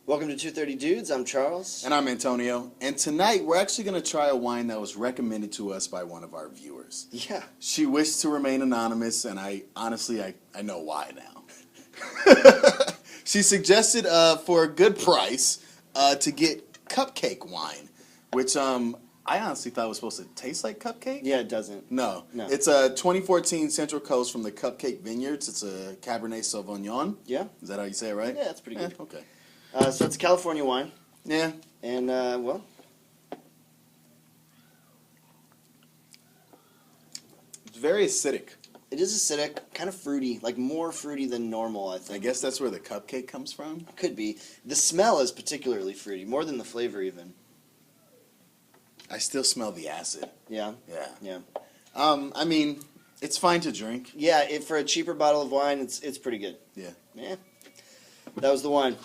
Welcome to 230 Dudes. I'm Charles. And I'm Antonio. And tonight we're actually going to try a wine that was recommended to us by one of our viewers. Yeah. She wished to remain anonymous, and I know why now. She suggested for a good price to get cupcake wine, which I honestly thought was supposed to taste like cupcake. Yeah, it doesn't. No. It's a 2014 Central Coast from the Cupcake Vineyards. It's a Cabernet Sauvignon. Yeah. Is that how you say it, right? Yeah, that's pretty good. Okay. So it's a California wine. Yeah. And, well. It's very acidic. It is acidic, kind of fruity, like more fruity than normal, I think. I guess that's where the cupcake comes from. Could be. The smell is particularly fruity, more than the flavor even. I still smell the acid. Yeah? Yeah. Yeah. I mean, it's fine to drink. Yeah, for a cheaper bottle of wine, it's pretty good. Yeah. Yeah. That was the wine.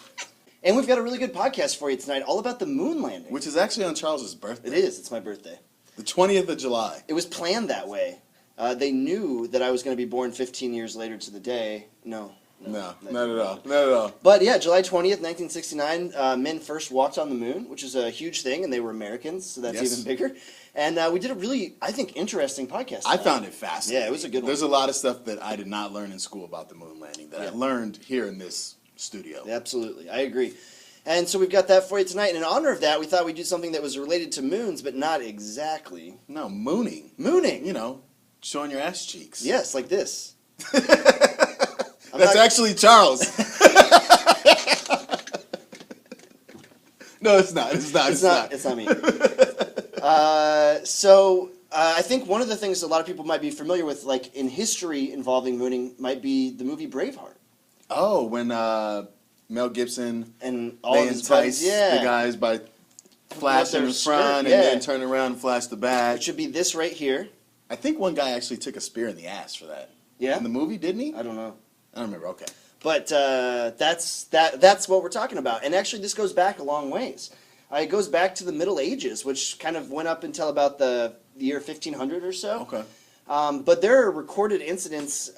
And we've got a really good podcast for you tonight, all about the moon landing. Which is actually on Charles's birthday. It is. It's my birthday. The 20th of July. It was planned that way. They knew that I was going to be born 15 years later to the day. No, not at all. Not at all. But yeah, July 20th, 1969, men first walked on the moon, which is a huge thing, and they were Americans, so that's even bigger. And we did a really, I think, interesting podcast. I found it fascinating. Yeah, it was a good one. There's a lot of stuff that I did not learn in school about the moon landing that I learned here in this studio. Absolutely, I agree. And so we've got that for you tonight. And in honor of that, we thought we'd do something that was related to moons, but not exactly. No, mooning. Mooning. You know, showing your ass cheeks. Yes, like this. That's actually Charles. No, it's not. It's not. It's not me. I think one of the things a lot of people might be familiar with, like in history involving mooning, might be the movie Braveheart. Oh, when Mel Gibson and all of his buddies, the guys by flashing the front and then turn around and flash the back. It should be this right here. I think one guy actually took a spear in the ass for that. Yeah? In the movie, didn't he? I don't know. I don't remember. Okay. But that's what we're talking about. And actually, this goes back a long ways. It goes back to the Middle Ages, which kind of went up until about the year 1500 or so. Okay. But there are recorded incidents,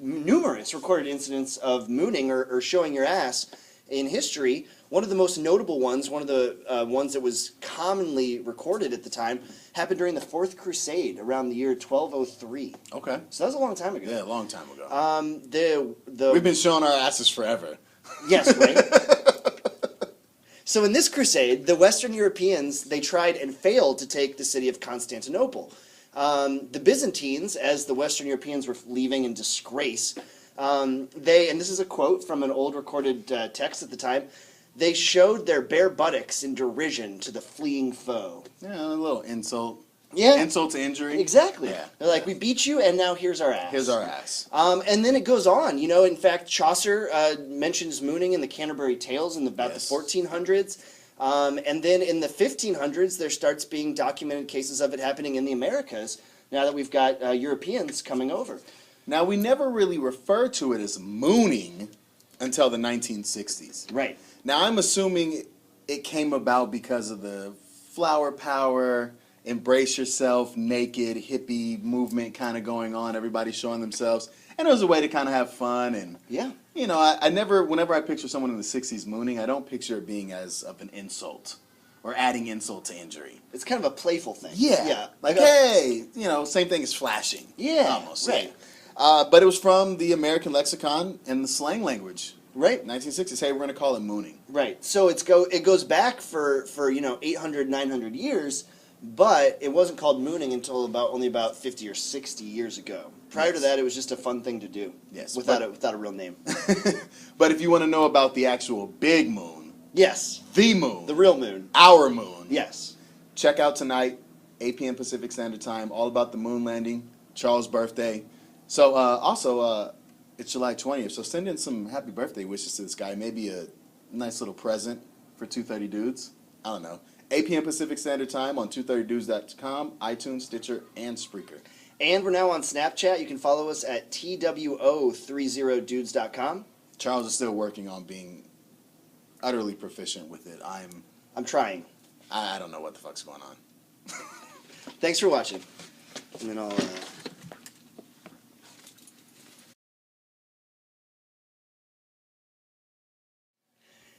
numerous recorded incidents of mooning or showing your ass in history. One of the most notable ones, one of the ones that was commonly recorded at the time, happened during the Fourth Crusade around the year 1203. Okay. So that was a long time ago. Yeah, a long time ago. The We've been showing our asses forever. Yes, right? So in this crusade, the Western Europeans, they tried and failed to take the city of Constantinople. The Byzantines, as the Western Europeans were leaving in disgrace, and this is a quote from an old recorded text at the time, they showed their bare buttocks in derision to the fleeing foe. Yeah, a little insult. Yeah. Insult to injury. Exactly. Yeah. They're like, we beat you, and now here's our ass. Here's our ass. And then it goes on. You know, in fact, Chaucer mentions mooning in the Canterbury Tales in about the 1400s. And then in the 1500s, there starts being documented cases of it happening in the Americas, now that we've got Europeans coming over. Now, we never really referred to it as mooning until the 1960s. Right. Now, I'm assuming it came about because of the flower power, embrace yourself, naked, hippie movement kind of going on, everybody showing themselves. And it was a way to kind of have fun. And, you know, I never, whenever I picture someone in the 60s mooning, I don't picture it being as of an insult or adding insult to injury. It's kind of a playful thing. Yeah. Like, hey, you know, same thing as flashing. Yeah. Almost. Right. But it was from the American lexicon and the slang language. Right. 1960s. Hey, we're going to call it mooning. Right. So it goes back for 800, 900 years, but it wasn't called mooning until only about 50 or 60 years ago. Prior to that, it was just a fun thing to do. Yes. Without a real name. But if you want to know about the actual big moon. Yes. The moon. The real moon. Our moon. Yes. Check out tonight, 8 p.m. Pacific Standard Time, all about the moon landing, Charles' birthday. So, also, it's July 20th, so send in some happy birthday wishes to this guy. Maybe a nice little present for 230 Dudes. I don't know. 8 p.m. Pacific Standard Time on 230dudes.com, iTunes, Stitcher, and Spreaker. And we're now on Snapchat. You can follow us at TWO30dudes.com. Charles is still working on being utterly proficient with it. I'm trying. I don't know what the fuck's going on. Thanks for watching. And then I'll...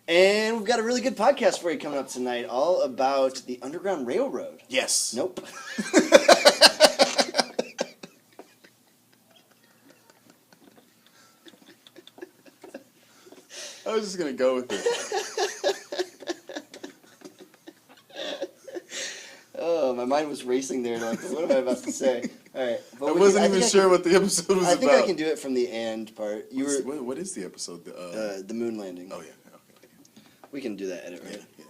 And we've got a really good podcast for you coming up tonight, all about the Underground Railroad. Yes. Nope. I was just gonna go with it. Oh, my mind was racing there. Like, what am I about to say? All right. I wasn't even sure what the episode was about. I think I can do it from the "and" part. What is the episode? The moon landing. Oh, yeah. Okay. We can do that edit, right? Yeah.